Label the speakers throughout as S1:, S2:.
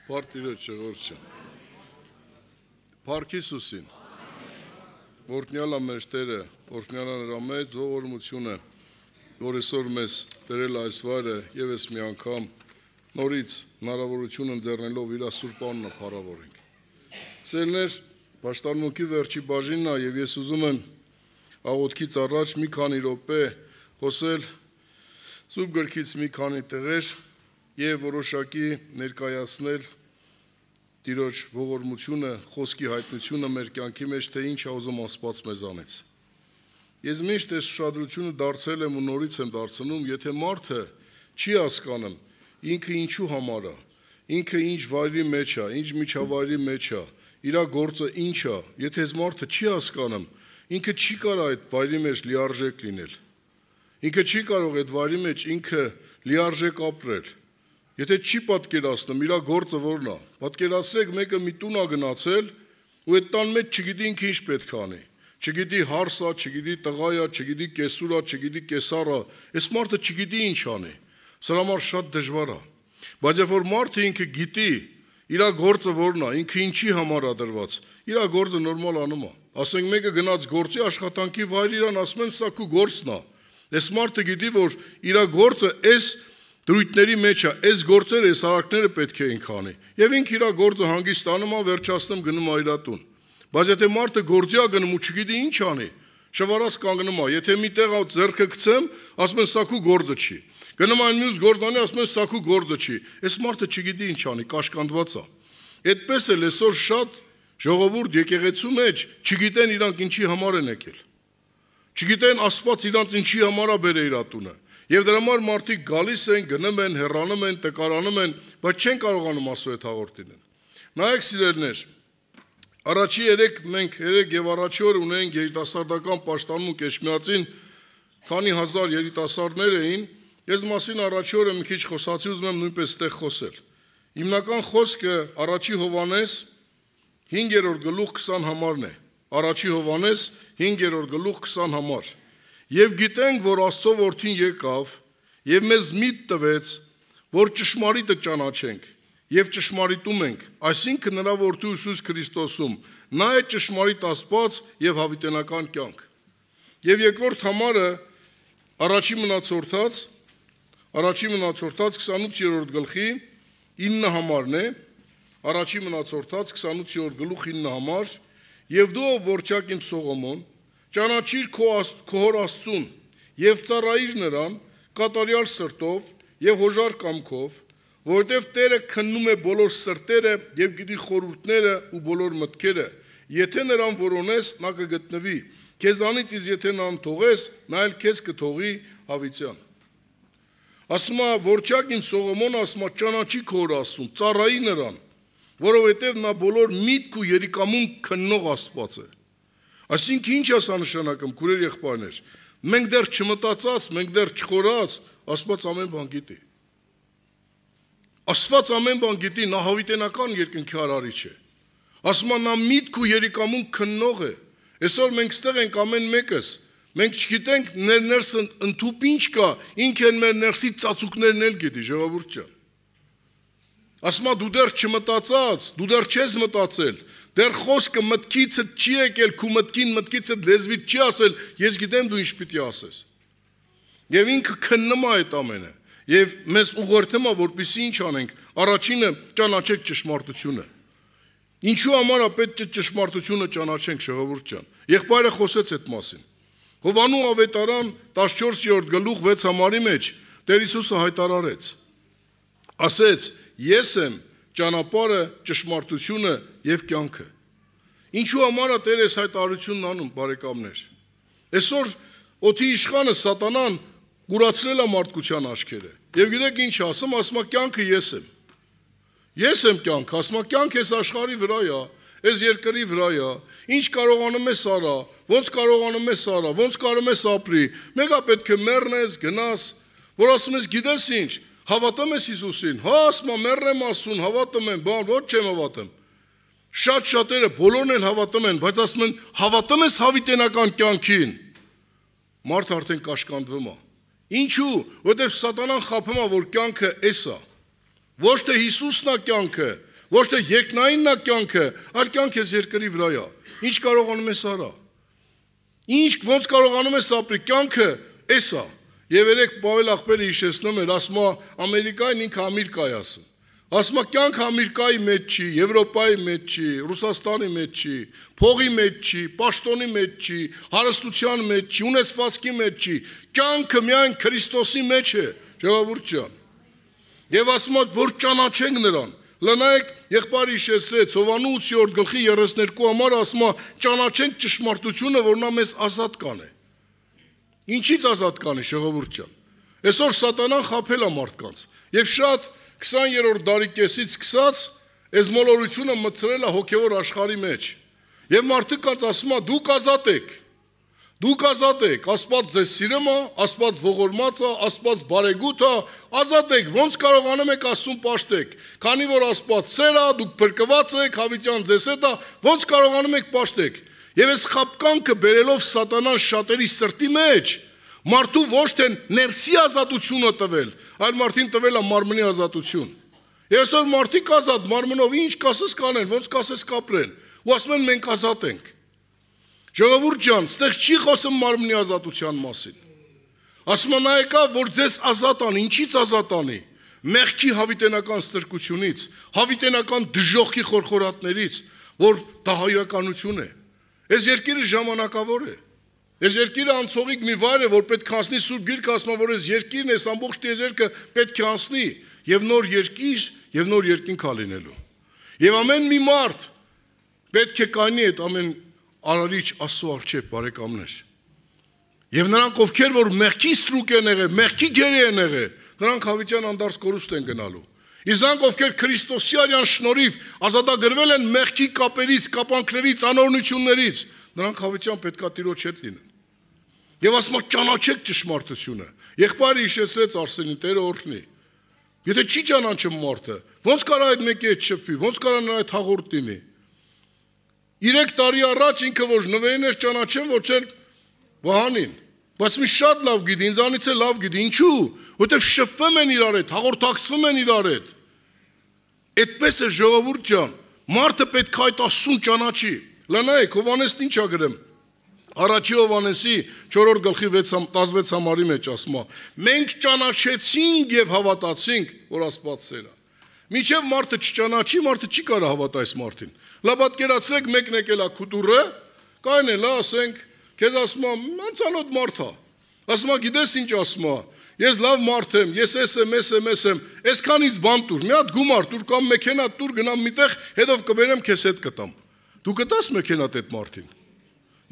S1: Պարտիրոջ ժողովրդյան, Փառք Հիսուսին, Օրհնյալ է մեր Տերը, օրհնյալ է նրա մեծ ողորմությունը, որ այսօր մեզ բերել այս վայրը եւ այս մի անգամ նորից հնարավորություն ընձեռնելով իր սուրբ անունը փառավորենք։ Սերներ, Պաշտամունքի վերջի բաժինն է եւ ես ուզում եմ աղոթքից առաջ մի քանի րոպե խոսել Սուրբ գրքից մի քանի տեղեր եւ որոշակի ներկայացնել Տիրոջ ողորմությունը, խոսքի հայտնությունը մեր կյանքի մեջ, թե ինչ է ուզում Աստված մեզանից։ Ես միշտ այս ուշադրությունը դարձել եմ ու նորից եմ դարձնում, եթե մարդը չի հասկանում ինքը ինչու համար է, ինքը ինչ վայրի մեջ է, ինչ միջավայրի մեջ է, իր գործը ինչ է, եթե այս մարդը չի հասկանում, ինքը չի կարող այդ վայրի մեջ լիարժեք լինել։ Ինքը չի կարող այդ վայրի մեջ ինքը լիարժեք ապրել։ Եթե չի պատկերացնում իր գործը որն է, պատկերացրեք մեկը մի տուն է գնացել ու այդ տան մեջ չգիտի ինքը ինչ պետք է անի, չգիտի հարս է, չգիտի տղա է, չգիտի կեսուր է, չգիտի կեսար է, այս մարդը չգիտի ինչ անի, սրա համար շատ դժվար է, բայց երբ որ մարդը ինքը գիտի իր գործը որն է, ինքը ինչի համար է դրված, իր գործը նորմալ անում է, ասենք մեկը գնաց գործի աշխատանքի վայր իրան ասում են սա քո գործն է, այս մարդը գիտի որ իր գործը այս դրույթների մեջ է, այս գործերը, այս արարքները պետք է ինք անի։ Եվ ինք իր գործը հանգստանում է, վերջացնում գնում է իր տուն։ Բայց եթե մարդը գործի է գնում ու չգիտի ինչ անի, շվարած կանգնում է, եթե մի տեղ ձեռքը գցեմ, ասում են սա քո գործը չի։ Գնում այն մյուս գործն անի, ասում են սա քո գործը չի։ Այս մարդը չգիտի ինչ անի, կաշկանդված է։ Այդպես էլ այսօր շատ ժողովուրդ եկեղեցու մեջ չգիտեն իրանք ինչի համար են եկել։ Չգիտեն Աստված իրանք ինչի համար է բերել իր տունը։ Եվ դրա համար մարդիկ գալիս են, գնում են, հեռանում են, տկարանում են, բայց չեն կարողանում ասու այդ հաղորդին։ Նայեք սիրելիներ, առաջի մենք երեք եւ առաջի օր ունենք երիտասարդական պաշտամունք Էջմիածին, քանի հազար երիտասարդներ էին, ես մասին առաջի օրը մի քիչ խոսացի, ուզում եմ նույնպես այդտեղ խոսել։ Հիմնական խոսքը առաջի Հովհաննես 5-րդ գլուխ 20 համարն է։ Առաջի Հովհաննես 5-րդ գլուխ 20 համար։ Եվ գիտենք, որ Աստծո որդին եկավ եւ մեզ միտ տվեց, որ ճշմարիտը ճանաչենք եւ ճշմարիտում ենք, այսինքն նրա որդու Հիսուս Քրիստոսում, նա է ճշմարիտ Աստված եւ հավիտենական կյանք։ Եւ երկրորդ համարը առաջի մնացորդած 28-րդ գլխի 9 համարն է, առաջի մնացորդած 28-րդ գլուխ 9 համար, եւ դու որդյակ իմ Սողոմոն ճանաչիր քո հոր Աստծուն եւ ծառայիր նրան կատարյալ սրտով եւ հոժար կամքով, որովհետեւ Տերը քննում է բոլոր սրտերը եւ գիտի խորհուրդները ու բոլոր մտքերը, եթե նրան որոնես, նա կգտնվի, քեզանից իսկ եթե նրան թողես, նա էլ քեզ կթողի հավիտյան։ Ասում է որդյակ իմ Սողոմոնը ասում է ճանաչի քո հոր Աստծուն, ծառայի նրան, որովհետեւ նա բոլոր միտք ու երիկամունք քննող Աստված է։ Այսինքն ինչ է նշանակում, քուրեր եղբայրներ, մենք դեռ չմտածած, մենք դեռ չխորած, Աստված ամեն բան գիտի։ Աստված ամեն բան գիտի, նա հավիտենական երկնքի արարիչ է։ Ասում է նա միտք ու երիկամունք քննող է։ Այսօր մենք ստեղ ենք ամեն մեկս, մենք չգիտենք ներս ընդཐུպ ինչ կա, ինքն են մեր ներսի ծածուկներն էլ գիտի, ժողովուրդ ջան։ Ասում է դու դեռ չմտածած, դու դեռ չես մտածել, դեռ խոսքը մտքիցդ չի եկել, քո մտքիցդ լեզվիդ չի ասել, ես գիտեմ դու ինչ պիտի ասես։ Եվ ինքը քննում է այդ ամենը, եւ մեզ ուղղորդում է, որպեսզի ինչ անենք, առաջինը ճանաչեք ճշմարտությունը։ Ինչու համար է պետք է ճշմարտությունը ճանաչենք, ժողովուրդ ջան։ Եղբայրը խոսեց այդ մասին։ Հովանու ավետարան 14-րդ գլուխ 6 համարի մեջ Տեր Հիսուսը հայտարարեց։ Ասեց. Ես եմ ճանապարհը, ճշմարտությունը եւ կյանքը։ Ինչու համար է Տեր այս հայտարարությունն անում, բարեկամներ։ Այսօր օդի իշխանը սատանան կուրացրել է մարդկության աչքերը։ Եվ գիտեք ինչ ասում է կյանքը ես եմ։ Ես եմ կյանքը, ասում է կյանքը այս աշխարհի վրա է, այս երկրի վրա է։ Ինչ կարողանում ես արա, ոնց կարողանում ես արա, ոնց կարող ես ապրի։ Մեկը պետք է մեռնես, գնաս, որ ասում ես գիտես ինչ, հավատում ես Հիսուսին, հա ասում եմ մեռնեմ ասուն, հավատում եմ, բան ոչ չեմ հավատում։ Շատ շատերը բոլորն էլ հավատում են, բայց ասում են հավատում ես հավիտենական կյանքին։ Մարդը արդեն կաշկանդվում է։ Ինչու՞, որովհետև սատանան խաբում է, որ կյանքը էս է։ Ոչ թե Հիսուսն է կյանքը, Ոչ թե երկնայինն է կյանքը, այլ կյանք ես երկրի վրայա։ Ինչ կարողանում ես արա։ Ոնց կարողանում ես ապրի, կյանքը էս է։ Եվ երեք Պավել աղբերը հիշեցնում էր, ասում է Ամերիկային ինքը Ամիրկայի ասում։ Ասում է կյանքը Ամերիկայի մեջ չի, Եվրոպայի մեջ չի, Ռուսաստանի մեջ չի, փողի մեջ չի, պաշտոնի մեջ չի, հարստության մեջ չի, ունեցվածքի մեջ չի։ Կյանքը միայն Քրիստոսի մեջ է, ժողովուրդ ջան։ Եվ ասում է, որ ճանաչենք նրան։ Լնայեք եղբայրը հիշեցրեց Հովանու 8-րդ գլխի 32 համար ասում է ճանաչենք ճշմարտությունը, որ նա մեզ ազատ կանե։ Ինչից ազատ կանի, ժողովուրդ ջան։ Այսօր սատանան խաբել է մարդկանց։ Եվ շատ 20-րդ դարի կեսից սկսած այս մոլորությունը մտցրել է հոգևոր աշխարհի մեջ։ Եվ մարդիկ կած ասում է դուք ազատ եք։ Դուք ազատ եք, Աստված ձեզ սիրում է, Աստված ողորմած է, Աստված բարեգութ է, ազատ եք, ոնց կարողանում եք Աստծուն պաշտեք։ Քանի որ Աստված սեր է, դուք փրկված եք, հավիտյան ձեզ հետ է, ոնց կարողանում եք պաշտեք։ Եվ այս խաբկանքը բերելով սատանան շատերի սրտի մեջ, մարդու ոչ թե ներսի ազատությունը տվել, այլ մարդին տվել է մարմնի ազատություն։ Եվ այսօր մարդիկ ազատ մարմնով ինչ կասես կանեն, ոնց կասես կապրեն, ու ասում են մենք ազատ ենք։ Ժողովուրդ ջան, ստեղ չի խոսում մարմնի ազատության մասին։ Ասում են այ կա, որ ձեզ ազատ անի, ինչից ազատ անի։ Մեղքի հավիտենական ստրկությունից, հավիտենական դժոխքի խորխորատներից, որ դա հայրականություն է։ Այս երկիրը ժամանակավոր է։ Այս երկիրը անցողիկ մի վայր է, որ պետք է անցնի Սուրբ Գիրքը ասում է, որ այս երկիրն է, ամբողջ տիեզերքը պետք է անցնի եւ նոր երկիր եւ նոր երկինք ալինելու։ Եվ ամեն մի մարդ պետք է կանի այդ ամեն արարիչ Աստծո առջև բարեկամներ։ Եվ նրանք ովքեր որ մեղքի ստրուկ են եղել, մեղքի գերի են եղել, նրանք հավիտյան անդարձ կորուստ են գնալու։ Իսկ նրանք ովքեր Քրիստոսի արյան շնորհիվ ազատագրվել են մեղքի կապերից, կապանքներից, անօրնություններից, նրանք հավիտյան պետքա Տիրոջ հետ լինեն։ Եվ ասում է ճանաչեք ճշմարտությունը։ Եղբայրը հիշեցրեց Արսենին, Տերը օրհնի։ Եթե չի ճանաչում մարդը, ոնց կարա այդ մեկի հետ շփվի, ոնց կարա նրա հետ հաղորդ լինի։ 3 տարի առաջ ինքը որ նվերին էր ճանաչեմ, ոչ էլ Վահանին, բայց մի շատ լավ գիտի, ինձանից է լավ գիտի, ինչու, որտեղ շփվում են իրար հետ, հաղորդակցվում են իրար հետ։ Այդպես է ժողովուրդ ջան, մարդը պետք է այդ Աստծուն ճանաչի։ Լնայեք, Հովհաննեսն ինչ ա գրում։ Առաջի Հովհաննեսի 4-րդ գլխի 16 համարի մեջ ասում է. մենք ճանաչեցինք եւ հավատացինք, որ Աստված սեր է։ Մինչև մարդը չճանաչի, մարդը չի կարող հավատա այս մարդին։ Լավ պատկերացրեք մեկն եկել է քուտուրը, կային է, լա ասենք, քեզ ասում եմ, անցանոթ մարդ է։ Ասում եմ, գիտես ինչ ասում է։ Ես լավ մարդ եմ, ես էս եմ, այսքանից բան տուր, մի հատ գումար տուր կամ մեքենա տուր, գնամ միտեղ, հետով կբերեմ քեզ հետ կտամ։ Դու կտաս մեքենատ այդ մարդին։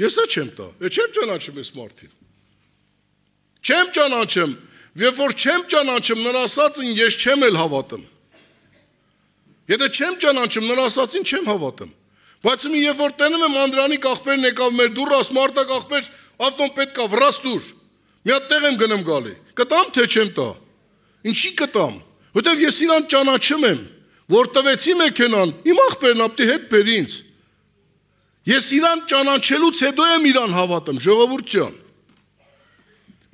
S1: Ես է չեմ տա, չեմ ճանաչում այս մարդին։ Չեմ ճանաչում, երբ որ չեմ ճանաչում, նրա ասածին ես չեմ էլ հավատում։ Եթե չեմ ճանաչում, նրա ասածին չեմ հավատում։ Բայց մի երբ որ տենում եմ Անդրանիկ աղբերն եկավ մեր դուռը, ասում արտակ աղբեր, ավտոն պետք է վրաս տուր։ Մի հատ տեղ եմ գնում գալի։ Կտամ թե չեմ տա։ Ինչի կտամ։ Որտեվ ես իրան ճանաչում եմ, որ տվեցի մեքենան, իմ աղբերն ապտի հետ բեր ինձ։ Ես իրան ճանաչելուց հետո եմ իրան հավատում, ժողովուրդ ջան։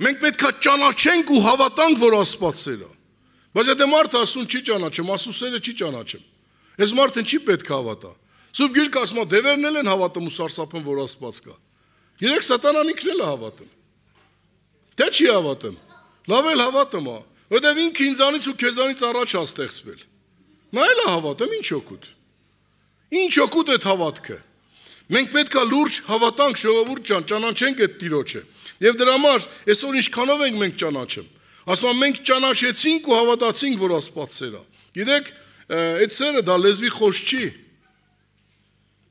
S1: Մենք պետք է ճանաչենք ու հավատանք, որ Աստված սեր է։ Բայց եթե մարդը Աստծուն չի ճանաչում, Աստծո սերը չի ճանաչում։ Այս մարդն չի պետք է հավատա։ Սուրբ Գիրքը ասում է, դևերն էլ են հավատում ու սարսափում, որ Աստված կա։ Գիտեք, սատանան ինքն էլ է հավատում։ Թե չի հավատում։ Լավ էլ հավատում է, որտեղ ինքը ինձանից ու քեզանից առաջ է ստեղծվել։ Նա էլ է հավատում, ինչ օգուտ։ Ինչ օգուտ է հավատքը։ Մենք պետք է լուրջ հավատանք, ժողովուրդ ջան, ճանաչենք այդ Տիրոջը։ Եվ դրա համար այսօր ինչքանով ենք մենք ճանաչում։ Ասում եմ մենք ճանաչեցինք ու հավատացինք, որ Աստված սեր է։ Գիտեք, այդ սերը դա լեզվի խոս չի։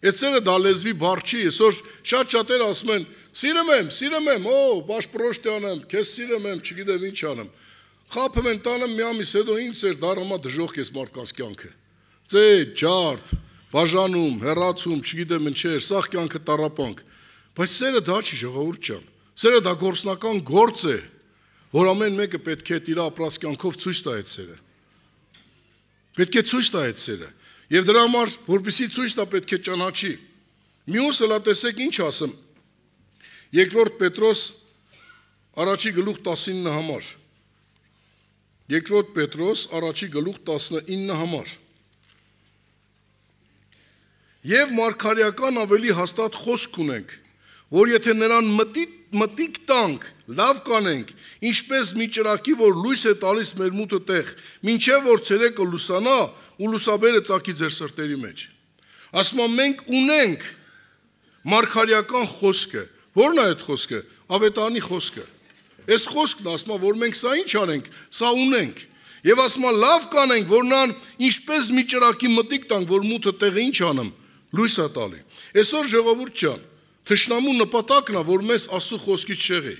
S1: Այդ սերը դա լեզվի բառ չի։ Այսօր շատ-շատեր ասում են. սիրում եմ, բաշպրոշտի անեմ, քեզ սիրում եմ, չգիտեմ ինչ անեմ։ Խափում են տանը մի ամիս հետո ինչ էր դառնա դժոխք էս մարդկանց կյանքը։ Ջարդ, բաժանում, հեռացում, չգիտեմ ինչեր, սաղ կյանքը տառապանք։ Բայց սերը դա չի, ժողովուրդ ջան։ Սերը դա գործնական գործ է, որ ամեն մեկը պետք է իր ապրած կյանքով ցույց տա այդ սերը։ Պետք է ցույց տա այդ սերը։ Եվ դրա համար, որպեսզի ցույց տա, պետք է ճանաչի։ Մյուսը լա տեսեք ինչ ասեմ։ 2 Պետրոս առաջի գլուխ 19 համար։ 2 Պետրոս առաջի գլուխ 19 համար։ Եվ մարգարեական ավելի հաստատ խոսք ունենք, որ եթե նրան մտիկ տանք, լավ կանենք, ինչպես մի ճրակի, որ լույս է տալիս մեր մութը տեղ, մինչև որ ցերեկը լուսանա ու լուսաբերը ծագի ձեր սրտերի մեջ։ Ասում եմ, մենք ունենք մարգարեական խոսքը, որն է այդ խոսքը, ավետարանի խոսքը։ Այս խոսքն ասում է, որ մենք սա ինչ անենք, սա ունենք։ Եվ ասում է, լավ կանենք, որ նրան ինչպես մի ճրակի մտիկ տանք, որ մութը տեղը ինչ անեմ, լույս է տալի։ Այսօր ժողովուրդ ջան, թշնամու նպատակն է, որ մեզ Աստծո խոսքից շեղի։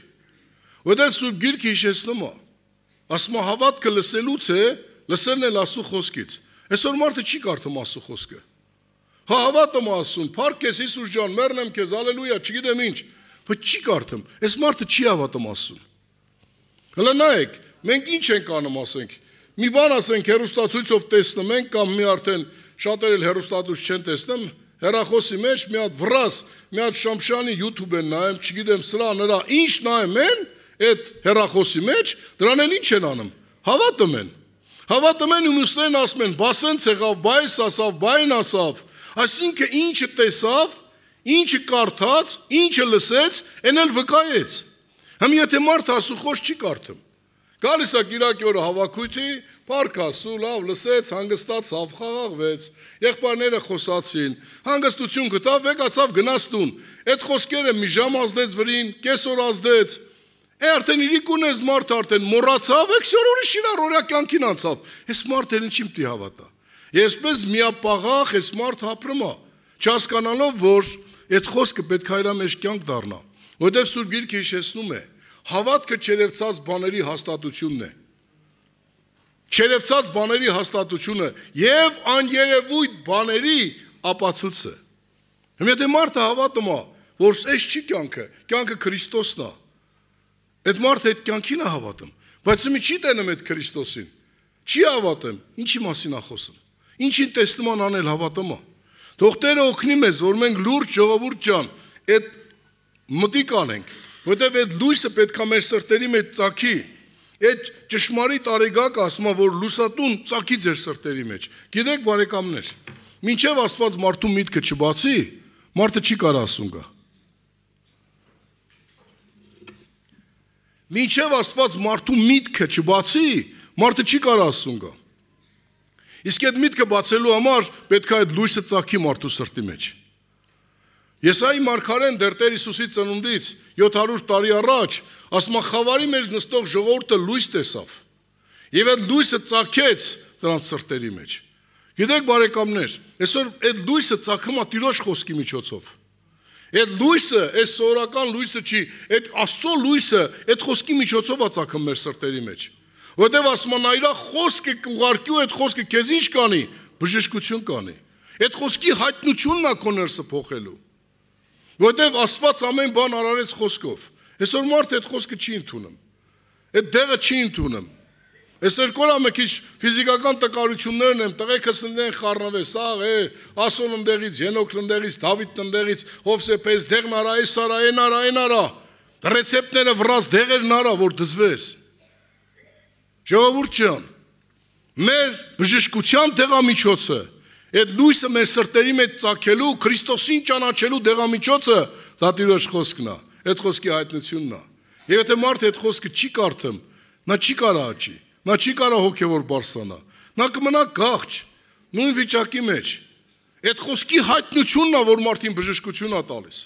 S1: Որտեղ Սուրբ Գիրքը հիշեցնում է, ասում է, հավատքը լսելուց է, լսելն էլ Աստծո խոսքից։ Այսօր մարդը չի կարդում Աստծո խոսքը։ Հա հավատում ասում, փառք ես Հիսուս ջան, մեռնեմ քեզ, հալելույա, չգիտեմ ինչ, բայց չի կարդում։ Այս մարդը չի հավատում Աստծուն։ Հələ նայեք, մենք ինչ ենք անում, ասենք, մի բան ասենք հեռուստացույցով տեսնում ենք կամ մի արդեն շատերը հեռուստացույց չեն տեսնում, հեռախոսի մեջ մի հատ վրաս, մի հատ Շամշյանի YouTube են նայում, չգիտեմ սրա նրա, ինչ նայում են այդ հեռախոսի մեջ, դրան էլ ինչ են անում։ Հավատում են։ Հավատում են ու մյուսներն ասում են, բասեն ցեղավ, բայս ասավ, բայն ասավ։ Այսինքն ինչը տեսավ, ինչը կարդաց, ինչը լսեց, այն էլ վկայեց։ Համ եթե մարդը Աստծո խոսք չի կարդում։ Գալիս է Կիրակի օրը հավաքույթի, փառք Աստծո, լավ լսեց, հանգստացավ, խաղաղվեց, եղբայրները խոսացին, հանգստություն գտավ, եկացավ գնաց տուն։ Այդ խոսքերը մի ժամ ազդեց վրին, կեսօր ազդեց։ Արդեն իրիկուն էս մարդը արդեն մոռացավ, եկսորորի շիրար օրյա կյանքին անցավ։ Այս մարդը ինչի՞ պիտի հավատա։ Այսպես միապաղաղ այս մարդը ապրում է, չհասկանալով, որ այդ խոսքը պետք է իր մեջ կյանք դառնա։ Որտեղ Սուրբ Գիրքը հիշեցնում է, հավատքը չերևցած բաների հաստատությունն է։ Չերևցած բաների հաստատությունը եւ աներևույթ բաների ապացույցը։ Եթե մարդը հավատում է, որ այս չի կյանքը, կյանքը Քրիստոսն է, այդ մարդը այդ կյանքին է հավատում, բայց մի չի տենում այդ Քրիստոսին, չի հավատում, ինչի մասին է խոսում, ինչին տեսնում են անել հավատում է։ Թող Տերը օգնի մեզ, որ մենք լուրջ ժողովուրդ ջան, այդ մտիկ անենք, որտեղ այդ լույսը պետք է մեր սրտերի մեջ ծագի։ Այդ ճշմարիտ արեգակը ասում է, որ լուսատուն ծագի ձեր սրտերի մեջ։ Գիտեք, բարեկամներ, մինչև Աստված մարդու միտքը չբացի, մարդը չի կարող ասուն գա։ Մինչև Աստված մարդու միտքը չբացի, մարդը չի կարող ասուն գա։ Իսկ այդ միտքը բացելու համար պետք է այդ լույսը ծագի մարդու սրտի մեջ։ Եսայի մարգարեն դեռ Տեր Հիսուսի ծնունդից 700 տարի առաջ ասում է խավարի մեջ նստող ժողովուրդը լույս տեսավ եւ այդ լույսը ծագեց նրանց սրտերի մեջ։ Գիտեք բարեկամներ, այսօր այդ լույսը ծագում է Տիրոջ խոսքի միջոցով։ Այդ լույսը, այս սովորական լույսը չի, այդ Աստծո լույսը այդ խոսքի միջոցով է ծագում մեր սրտերի մեջ։ Որտեւ ասում է նա իր խոսքը կուղարկի ու այդ խոսքը քեզ ինչ կանի, բժշկություն կանի։ Այդ խոսքի հայտնությունն է քո ներսը փոխելու։ Որտեւ Աստված ամեն բան արարեց խոսքով։ Այսօր մարդը այդ խոսքը չի ընդունում։ Այդ դեղը չի ընդունում։ Այսօր կորա մի քիչ ֆիզիկական տկարություններն են, տղեկս ընդեն խառնվել, սաղ է, Ասոն ընդեղից, Ենոքն ընդեղից, Դավիթն ընդեղից, Հովսեփես դեղն արա, այս արա, այն արա, այն արա։ Ռեցեպտները վրաս դեղերն արա, որ դզվես։ Ժողովուրդ ջան, մեր բժշկության դեղամիջոցը, այդ լույսը մեր սրտերի մեջ ծագելու, Քրիստոսին ճանաչելու դեղամիջոցը դա Տիրոջ խոսքն է, այդ խոսքի հայտնությունն է։ Եվ եթե մարդը այդ խոսքը չի կարդում, նա չի կարող աճի, նա չի կարող հոգևոր բարձրանա, նա կմնա գաղջ, նույն վիճակի մեջ։ Այդ խոսքի հայտնությունն է, որ մարդին բժշկություն է տալիս։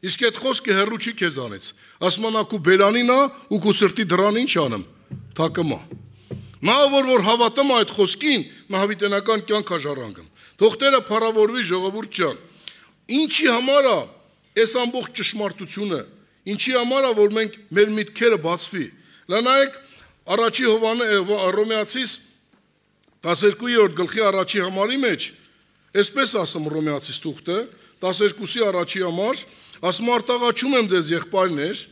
S1: Իսկ այդ խոսքը հեռու չի քեզանից։ Ասում են ակու բերանին է ու քո սրտի դրան ինչ անեմ, թակմա։ Նա որ հավատում է այդ խոսքին, նա հավիտենական կյանք է ժառանգում։ Թող Տերը փառավորվի ժողովուրդ ջան։ Ինչի համար է այս ամբողջ ճշմարտությունը, ինչի համար է որ մենք մեր միտքերը բացվի։ Լանայեք առաջի Հռոմեացիս 12-րդ գլխի առաջի համարի մեջ, այսպես ասում Հռոմեացիս թուղթը 12-ի առաջի համար, ասում արտաղաչում եմ ձեզ եղբայրներ,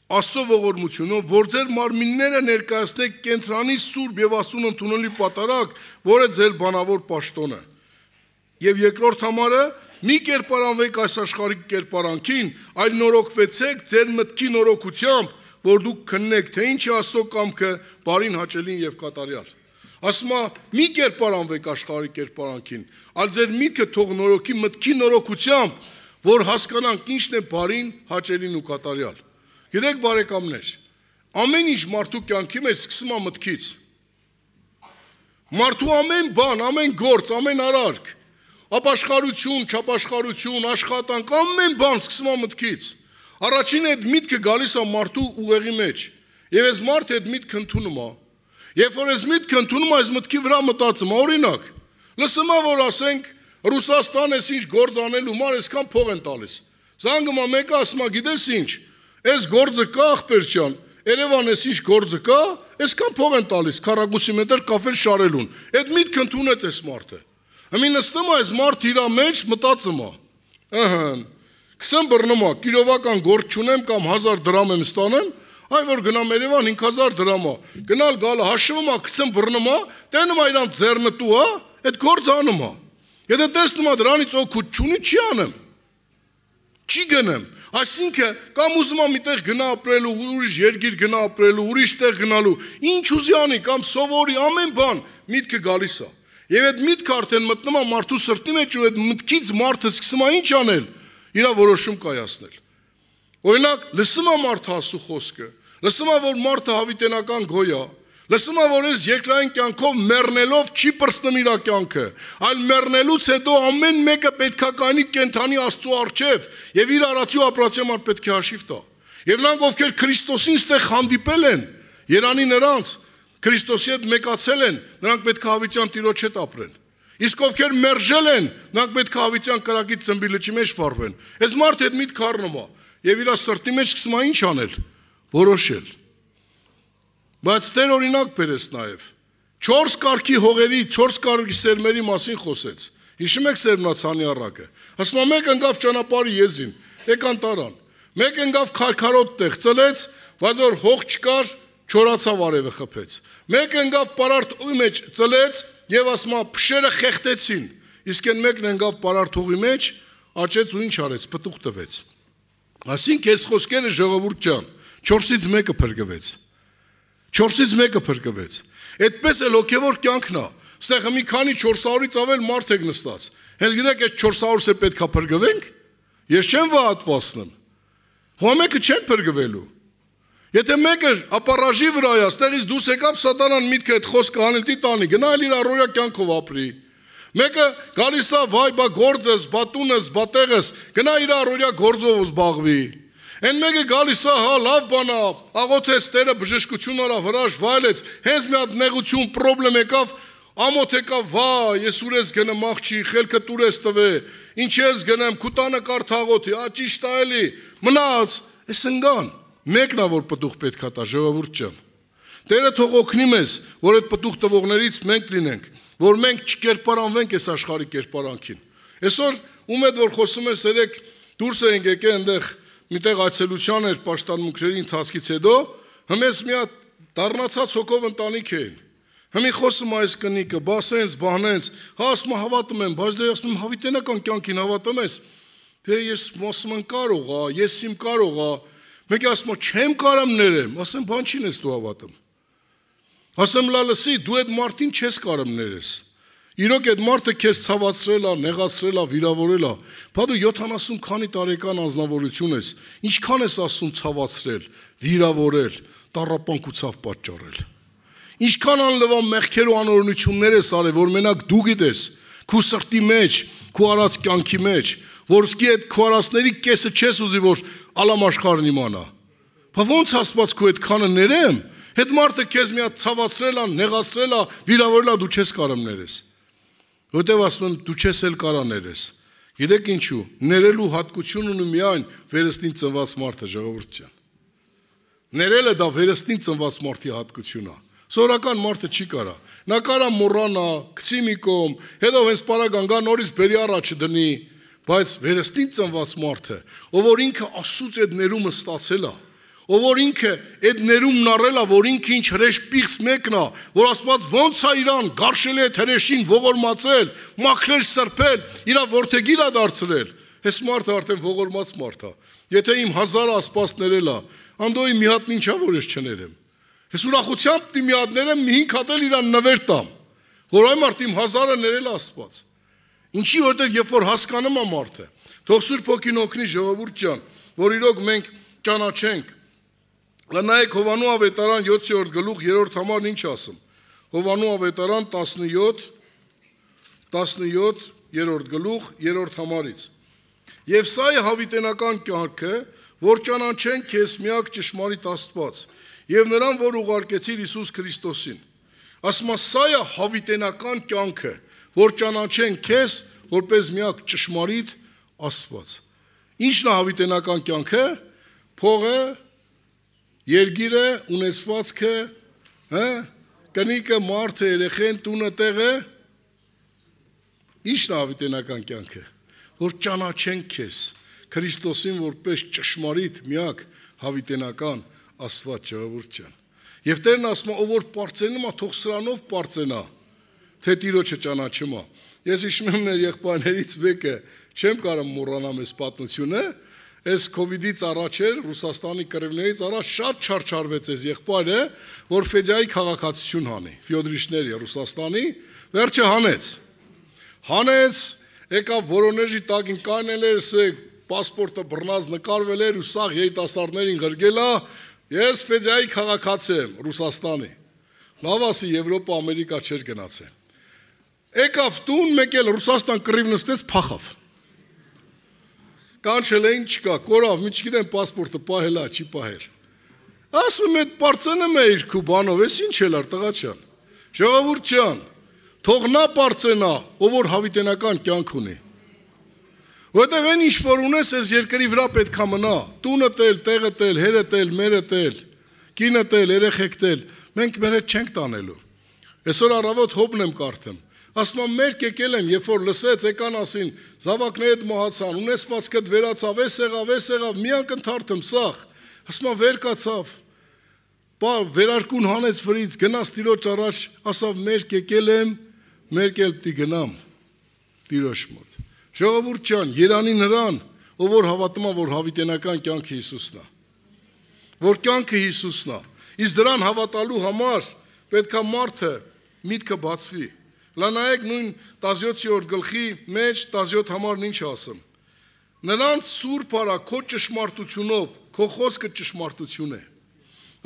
S1: Աստծո ողորմությունով, որ ձեր մարմինները ներկայացնեք կենտրանի սուրբ եւ Աստծուն ընդունելի պատարագ, որը ձեր բանավոր պաշտոնը։ Եվ երկրորդ համարը, մի կերպարանվեք այս աշխարհիկ կերպարանքին, այլ նորոգվեցեք ձեր մտքի նորոգությամբ, որ դուք քննեք, թե ինչ է Աստծո կամքը, բարին, հաճելին եւ կատարյալ։ ասում է մի կերպարանվեք աշխարհի կերպարանքին, այլ ձեր միտքը թող նորոգի մտքի նորոգությամբ, որ հասկանանք ինչն է բարին, հաճելին ու կատարյալ։ Գիտեք բարեկամներ, ամեն ինչ մարդու կյանքի մեջ սկսում է մտքից։ Մարդու ամեն բան, ամեն գործ, ամեն արարք, ապաշխարություն, չապաշխարություն, աշխատանք, ամեն բան սկսում է մտքից։ Առաջին այդ միտքը գալիս է մարդու ուղեղի մեջ, եւ այս մարդը այդ միտքը ընդունում է։ Երբ որ այս միտքը ընդունում է, այս մտքի վրա մտածում է, օրինակ, լսում է, որ ասենք Ռուսաստան էս ինչ գործ անելու համար այսքան փող են տալիս։ Զանգում է մեկը ասում է, գիտես ինչ, այս գործը կա ախպեր ջան, Երևան էս ինչ գործը կա, այսքան փող են տալիս 40 մետր կաֆել շարելուն։ Այդ միտքը ընդունեց այս մարդը։ Հիմա նստում է այս մարդը իր մեջ մտածում է։ Ահա, գցեմ բռնում է, կիրովական գործ չունեմ կամ 1000 դրամ եմ ստանեմ, այ որ գնամ Երևան 5000 դրամ է։ Գնալ գալը հաշվում է, գցեմ բռնում է, տենում է իրանց ձեռնտու է, այդ գործը անում է։ Եթե տեսնում է դրանից օգուտ չունի, չի անեմ։ Չի գնեմ։ Այսինքն կամ ուզում է միտեղ գնա ապրելու, ուրիշ երկիր գնա ապրելու, ուրիշ տեղ գնալու, ինչ ուզի անի կամ սովորի ամեն բան միտքը գալիս է։ Եվ այդ միտքը արդեն մտնում է մարդու սրտի մեջ ու այդ մտքից մարդը սկսում է ինչ անել, իր որոշում կայացնել։ Օրինակ, լսում է մարդը ասու խոսքը, լսում է, որ մարդը հավիտենական գոյ է, լսում է, որ այս երկրային կյանքով մեռնելով չի պրծնում իր կյանքը, այլ մեռնելուց հետո ամեն մեկը պետքա կանի կենթանի Աստծո առջև եւ իր արածի ու ապրածի համար պետք է հաշիվ տա։ Եվ նրանք, ովքեր Քրիստոսին ստեղ հանդիպել են, Երանի նրանց Քրիստոսի հետ մեկացել են, նրանք պետք է հավիտյան Տիրոջ հետ ապրեն։ Իսկ ովքեր մերժել են, նրանք պետք է հավիտյան կրակից ծնբի լճի մեջ վառվեն։ Այս մարդը այդ միտքը առնում է եւ իր սրտի մեջ սկսում է ինչ անել, որոշել։ Բայց Տեր օրինակ բերեց նաև 4 կարգի հողերի, 4 կարգի սերմերի մասին խոսեց։ Հիշում եք սերմնացանի առակը։ Ասում է մեկ ընկավ ճանապարհի եզին, եկան տարան։ Մեկ ընկավ քարքարոտ տեղ, ծլեց, բայց որ հող չկար, չորացավ արևը խփեց։ Մեկ ընկավ պարարտ ուի մեջ ծլեց եւ ասում է փշերը խեղտեցին։ Իսկ այն մեկն ընկավ պարարտ հողի մեջ, աճեց ու ինչ արեց, պտուղ տվեց։ Այսինքն այս խոսքերը ժողովուրդ ջան, 4-ից մեկը փրկվեց։ 4-ից մեկը փրկվեց։ Այդպես էլ հոգևոր կյանքն է։ Ստեղ մի քանի 400-ից ավել մարդ եք նստած։ Հենց գիտեք այս 400-ը պետքա փրկվենք։ Ես չեմ վատվացնում։ Ոմեկը չեն փրկվելու։ Եթե մեկը ապարաժի վրա է, ստեղից դուրս եկավ սատանան միտքը այդ խոսքը անելտի տանի, գնալ իր առօրյա կյանքով ապրի։ Մեկը գալիս է վայ բա գործս, բա տունս, բա տեղս, գնա իր առօրյա գործով զբաղվի։ Այն մեկը գալիս է, հա, լավ բան է, աղոթեց Տերը բժշկություն արա, վրաշ վայելեց, հենց մի հատ նեղություն, պրոբլեմ եկավ, ամոթ եկավ, վա, ես ուր ես գնեմ աղջի, խելքը տուր ես տվե, ինչ ես գնեմ, քուտանը կարդ աղոթի, ճիշտ է էլի, մնաց, այս ընկան, մեկն է, որ պտուղ պետք է տա, ժողովուրդ ջան։ Տերը թող օգնի մեզ, որ այդ պտուղ տվողներից մենք լինենք, որ մենք չկերպարանվենք այս աշխարհի կերպարանքին։ Այսօր ում հետ որ խոսում ես, երեք դուրս ենք եկել այնտեղ միտեղ այցելության էր պաշտամունքների ընթացքից հետո, հմես մի հատ դառնացած հոգով ընտանիք էին։ Հիմի խոսում այս կնիկը, բասենց, բանենց, հա ասում հավատում եմ, բայց դե ասում հավիտենական կյանքին հավատում ես։ Դե ես ասում եմ կարող է, ես իմ կարող է։ Մեկը ասում չեմ կարամ ներեմ, ասեմ բան չին ես դու հավատում։ Ասեմ լա լսի, դու այդ մարդին չես կարամ ներես։ Իրոք այդ մարդը քեզ ցավացրել է, նեղացրել է, վիրավորել է։ Բա դու 70 քանի տարեկան անձնավորություն ես, ինչքան ես ասում ցավացրել, վիրավորել, տառապանք ու ցավ պատճառել։ Ինչքան անլվան մեղքեր ու անօրենություններ ես արել, որ մենակ դու գիտես, քու սրտի մեջ, քու արած կյանքի մեջ, որ սկի այդ քու արածների կեսը չես ուզի, որ ալամ աշխարհն իմանա։ Բա ո՞նց Աստված քու այդքանը ներեմ։ Այդ մարդը քեզ մի հատ ցավացրել է, նեղացրել է, վիրավորել է, դու չես կարամ ներես։ Որտեւ ասում եմ դու չես էլ կարա ներես։ Գիտեք ինչու։ Ներելու հատկություն ունի միայն վերստին ծնված մարդը, ժողովուրդ ջան։ Ներելը դա վերստին ծնված մարդի հատկությունն է։ Սորական մարդը չի կարա։ Նա կարա մոռանա, գցի մի կողմ, հետո հենց պարագան գա նորից բերի առաջը դնի, բայց վերստին ծնված մարդը, ով որ ինքը Աստծուց այդ ներումը ստացել է, ով որ ինքը այդ ներումն առել է, որ ինքը ինչ հրեշ պիղծ մեկն է, որ Աստված ոնց է իրան գարշել է հրեշին ողորմացել, մաքրել, սրբել, իր որդեգիր է դարձրել։ Այս մարդը արդեն ողորմած մարդ է։ Եթե իմ 1000 Աստված ներել է, անդոյի մի հատ ինչա որ ես չներեմ։ Ես ուրախությամբ դի մի հատ ներեմ, 5 հատ էլ իրան նվեր տամ։ որ այ մարդ իմ 1000-ը ներել Աստված։ Ինչի, որտեղ երբ որ հասկանում է մարդը, թող Սուրբ Հոգին օգնի ժողովուրդ ջան, որ իրոք մենք ճանաչենք։ Նայեք Հովանու ավետարան 7-րդ գլուխ 3-րդ համարն ինչ ասում։ Հովանու ավետարան 17-րդ գլուխ 3-րդ համարից։ Եվ սա է հավիտենական կյանքը, որ ճանաչենք քեզ միակ ճշմարիտ Աստված եւ նրան, որ ուղարկեցիր Հիսուս Քրիստոսին։ Ասում է, սա է հավիտենական կյանքը, որ ճանաչենք քեզ որպես միակ ճշմարիտ Աստված։ Ինչն է հավիտենական կյանքը։ Փողը, երգիրը, ունեցվածքը, կնիկը, մարդը, երեխեն, տունը, տեղը։ Ինչն է հավիտենական կյանքը, որ ճանաչենք քեզ Քրիստոսին որպես ճշմարիտ միակ հավիտենական Աստված ժողովուրդ ջան։ Եվ Տերն ասում է, ով որ պարծենում է, թող սրանով պարծենա, թե Տիրոջը ճանաչում է։ Ես հիշում եմ մեր եղբայրներից մեկը, չեմ կարող մոռանալ այս պատմությունը, այս COVID-ից առաջ էր, Ռուսաստանի կռիվներից առաջ շատ չարչարվեց այս եղբայրը, որ Ֆեդյայի քաղաքացիություն հանի, Ֆյոդրիշների Ռուսաստանի, վերջը հանեց, եկավ Որոնեժի տակին կանել էր, պասպորտը բռնած նկարվել էր ու սաղ երիտասարդներին գրգել է, ես Ֆեդյայի քաղաքացի եմ Ռուսաստանի, լավ ասի Եվրոպա, Ամերիկա չէր գնացել։ Եկավ տուն, մեկ էլ Ռուսաստան կռիվ նստեց, փախավ։ Կանչել էին չկա, կորավ, մի չգիտեմ պասպորտը պահել է, չի պահել։ Ասում եմ, այդ պարծենում է իր քու բանով, ես ինչ էլ ար տղա ջան։ Ժողովուրդ ջան, թող նա պարծենա, ով որ հավիտենական կյանք ունի։ Որտեղ այն ինչ որ ունես, այս երկրի վրա պետք է մնա, տունը տել, տեղը տել, հերը տել, մերը տել, կինը տել, երեխեք տել, մենք մեր հետ չենք տանելու։ Այսօր առավոտ հոբն եմ կարդում։ Ասում եմ, մեր եկել եմ, երբ որ լսեց, եկան ասին, զավակների հետ մահացան, ունեցվածքդ վերացավ, էս եղավ, մի ակնթարթում սաղ։ Ասում եմ, վեր կացավ, վերարկուն հանեց վրից, գնաց Տիրոջ առաջ, ասավ, մեր եկել եմ, մեր կելպտի գնամ Տիրոջ մոտ։ Ժողովուրդ ջան, երանի նրան, ով որ հավատում է, որ հավիտենական կյանքը Հիսուսն է, որ կյանքը Հիսուսն է, իսկ դրան հավատալու համար պետք է մարդը միտքը բացվի։ Լանայեք նույն 17-րդ գլխի մեջ 17 համարն ինչ ասում։ Նրանց սուրբ արա քո ճշմարտությունով, քո խոսքը ճշմարտություն է։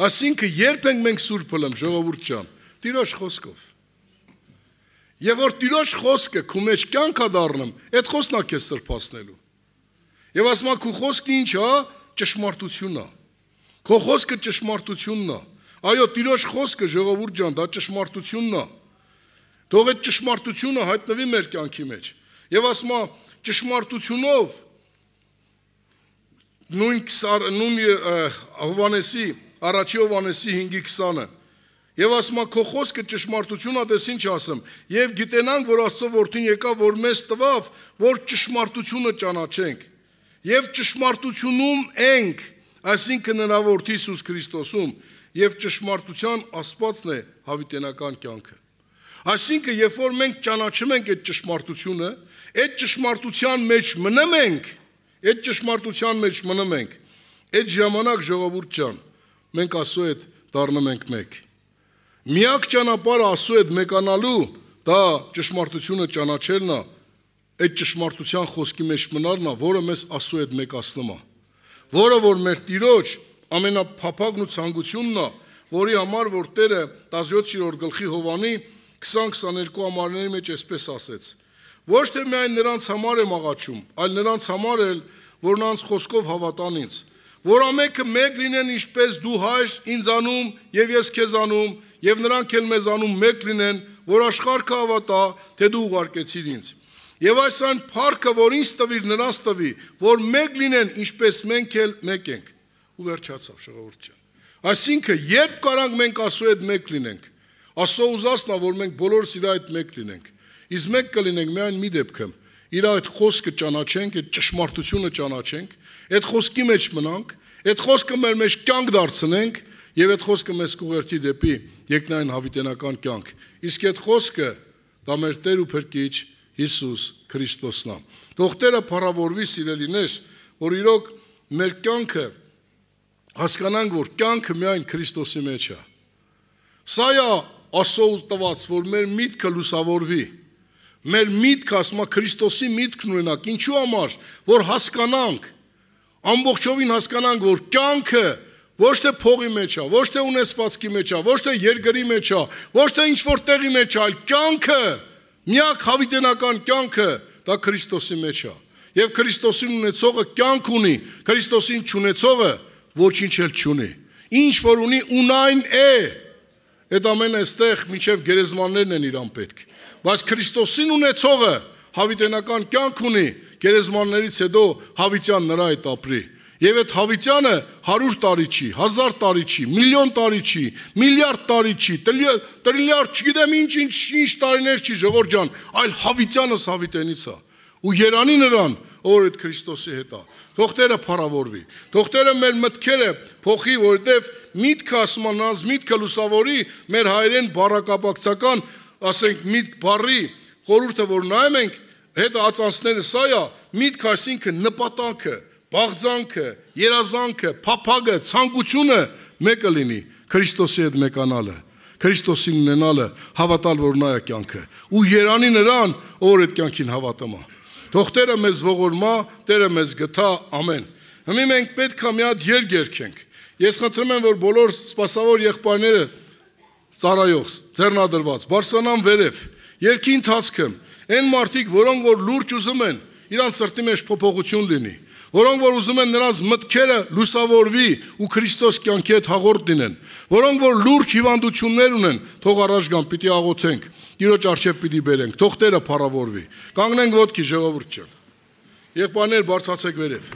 S1: Այսինքն երբ ենք մենք սուրբ ըլում, ժողովուրդ ջան, Տիրոջ խոսքով։ Եվ որ Տիրոջ խոսքը քո մեջ կյանք է դառնում, այդ խոսքն է քեզ սրբացնելու։ Եվ ասում է քո խոսքը ինչ է, ճշմարտությունն է։ Քո խոսքը ճշմարտությունն է։ Այո, Տիրոջ խոսքը ժողովուրդ ջան, դա ճշմարտությունն է։ Թող այդ ճշմարտությունը հայտնվի մեր կյանքի մեջ։ Եվ ասում է ճշմարտությունով նույն Հովանեսի, առաջի Հովանեսի 5:20-ը։ Եվ ասում է քո խոսքը ճշմարտությունն է, դες ինչ ասեմ։ Եվ գիտենանք, որ Աստծո որդին եկավ, որ մեզ տվավ, որ ճշմարտությունը ճանաչենք։ Եվ ճշմարտությունում ենք, այսինքն նրա որդի Հիսուս Քրիստոսում, եւ ճշմարտության Աստվածն է հավիտենական կյանքը։ Այսինքն, երբ որ մենք ճանաչում ենք այդ ճշմարտությունը, այդ ճշմարտության մեջ մնում ենք, այդ ժամանակ ժողովուրդ ջան, մենք Աստծո հետ դառնում ենք մեկ։ Միակ ճանապարհը Աստծո հետ մեկանալու դա ճշմարտությունը ճանաչելն է, այդ ճշմարտության խոսքի մեջ մնալն է, որը մեզ Աստծո հետ մեկացնում է, որը որ մեր Տիրոջ ամենափափագն ու ցանկությունն է, որի համար որ Տերը 17-րդ գլխի Հովանի 20-22 համարների մեջ այսպես ասեց. ոչ թե միայն նրանց համար եմ աղաչում, այլ նրանց համար էլ, որ նրանց խոսքով հավատան ինձ, որ ամենքը մեկ լինեն ինչպես դու հայր ինձանում եւ ես քեզանում եւ նրանք էլ մեզանում մեկ լինեն, որ աշխարհը հավատա, թե դու ուղարկեցիր ինձ։ Եվ այս այն փառքը, որ ինձ տվիր, նրանց տվի, որ մեկ լինեն ինչպես մենք էլ մեկ ենք։ Ու վերջացավ ժողովուրդ ջան։ Այսինքն, երբ կարանք մենք Աստծո հետ մեկ լինենք, Աստծո ուզածն է, որ մենք բոլորս իր այդ մեկ լինենք։ Իսկ մեկ կլինենք միայն մի դեպքում, իր այդ խոսքը ճանաչենք, այդ ճշմարտությունը ճանաչենք, այդ խոսքի մեջ մնանք, այդ խոսքը մեր մեջ կյանք դարձնենք եւ այդ խոսքը մեզ կուղերթի դեպի երկնային հավիտենական կյանք։ Իսկ այդ խոսքը դա մեր Տեր ու Փրկիչ Հիսուս Քրիստոսն է։ Թող Տերը փառավորվի սիրելիներ, որ իրոք մեր կյանքը հասկանանք, որ կյանքը միայն Քրիստոսի մեջ է։ Սա է Աստծո տված, որ մեր միտքը լուսավորվի։ Մեր միտքը, ասում է, Քրիստոսի միտքն ունենանք, ինչու համար, որ հասկանանք, ամբողջովին հասկանանք, որ կյանքը ոչ թե փողի մեջ է, ոչ թե ունեցվածքի մեջ է, ոչ թե երկրի մեջ է, ոչ թե ինչ-որ տեղի մեջ է, այլ կյանքը, միակ հավիտենական կյանքը, դա Քրիստոսի մեջ է։ Եվ Քրիստոսին ունեցողը կյանք ունի, Քրիստոսին չունեցողը ոչինչ էլ չունի։ Ինչ որ ունի, ունայն է։ Այդ ամենը այստեղ մինչև գերեզմաններն են իրան պետք։ Բայց Քրիստոսին ունեցողը հավիտենական կյանք ունի, գերեզմաններից հետո հավիտյան նրա հետ ապրի։ Եվ այդ հավիտյանը 100 տարի չի, 1000 տարի չի, միլիոն տարի չի, միլիարդ տարի չի, տրիլիարդ չգիտեմ ինչ տարիներ չի, Ժողովուրդ ջան, այլ հավիտյանս հավիտենից է։ Ու երանի նրան, որ այդ Քրիստոսի հետ է։ Թող Տերը փառավորվի։ Թող Տերը մեր մտքերը փոխի, որովհետև միտքը, ասում են, նրանց միտքը լուսավորի, մեր հայերեն բառակապակցական, ասենք, միտք բառի խորհուրդը, որ նայում ենք, հետը ածանցները սա է, միտք այսինքն նպատակը, բաղձանքը, երազանքը, փափագը, ցանկությունը մեկը լինի, Քրիստոսի հետ մեկանալը, Քրիստոսին ունենալը, հավատալ, որ նա է կյանքը, ու երանի նրան, որ այդ կյանքին հավատում է։ Թող Տերը մեզ ողորմա, Տերը մեզ գթա, ամեն։ Հիմա մենք պետք է մի հատ երգ երգենք։ Ես խնդրում եմ, որ բոլոր սպասավոր եղբայրները ծառայող, ձեռնադրված, բարձրանան վերև, երգի ընթացքը, այն մարդիկ, որոնք որ լուրջ ուզում են, իրանց սրտի մեջ փոփոխություն լինի, որոնք որ ուզում են նրանց մտքերը լուսավորվի ու Քրիստոս կյանքի հետ հաղորդ լինեն, որոնք որ լուրջ հիվանդություններ ունեն, թող առաջ գան, պիտի աղոթենք, Տիրոջ առջև պիտի բերենք, թող Տերը փառավորվի։ Կանգնենք ոտքի, ժողովուրդ ջան։ Եղբայրներ, բարձրացեք վերև։